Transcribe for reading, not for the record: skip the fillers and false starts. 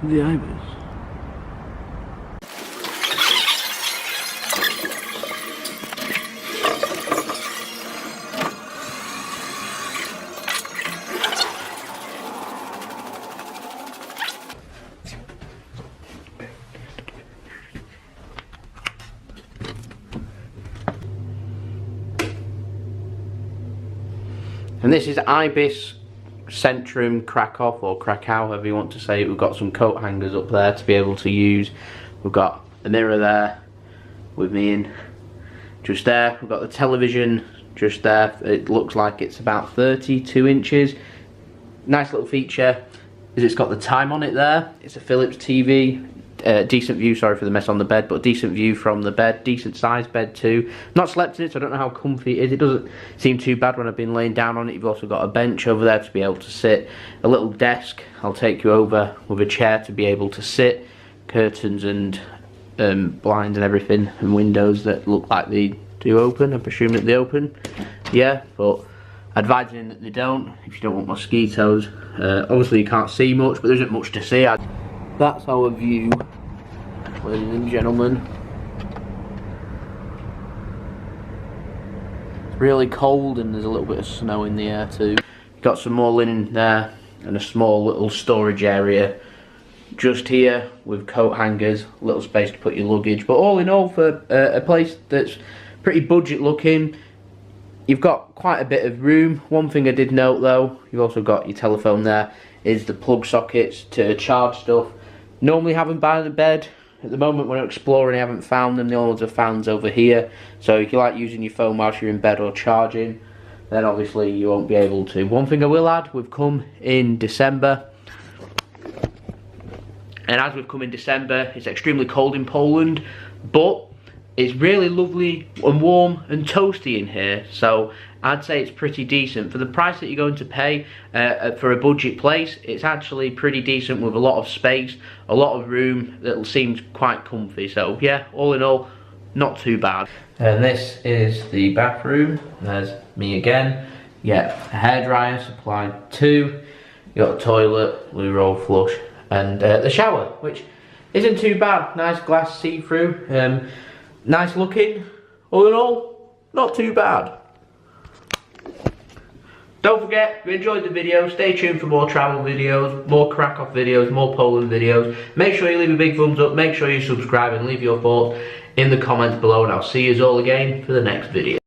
the IBIS. And this is IBIS Centrum Krakow, or Krakow, however you want to say it. We've got some coat hangers up there to be able to use. We've got a mirror there with me in just there. We've got the television just there. It looks like it's about 32 inches. Nice little feature is it's got the time on it there. It's a Philips TV. Decent view, sorry for the mess on the bed, but decent view from the bed, decent sized bed too. Not slept in it, so I don't know how comfy it is. It doesn't seem too bad when I've been laying down on it. You've also got a bench over there to be able to sit, a little desk. I'll take you over with a chair to be able to sit, curtains and blinds and everything, and windows that look like they do open. I presume that they open, yeah, but advising that they don't if you don't want mosquitoes. Obviously you can't see much, but there isn't much to see. That's our view, ladies and gentlemen. It's really cold and there's a little bit of snow in the air too. Got some more linen there and a small little storage area just here with coat hangers, a little space to put your luggage. But all in all, for a place that's pretty budget looking, you've got quite a bit of room. One thing I did note though, you've also got your telephone there, is the plug sockets to charge stuff. Normally have them by the bed. At the moment when I'm exploring I haven't found them. The only ones I've found is over here. So if you like using your phone whilst you're in bed or charging, then obviously you won't be able to. One thing I will add, we've come in December. And as we've come in December, it's extremely cold in Poland, but it's really lovely and warm and toasty in here. So I'd say it's pretty decent. For the price that you're going to pay for a budget place, it's actually pretty decent with a lot of space, a lot of room that seems quite comfy. So yeah, all in all, not too bad. And this is the bathroom. There's me again. Yeah, a hairdryer supplied too. You got a toilet, loo roll flush, and the shower, which isn't too bad. Nice glass see-through. Nice looking. All in all, not too bad. Don't forget, if you enjoyed the video, stay tuned for more travel videos, more Krakow videos, more Poland videos. Make sure you leave a big thumbs up, make sure you subscribe and leave your thoughts in the comments below, and I'll see you all again for the next video.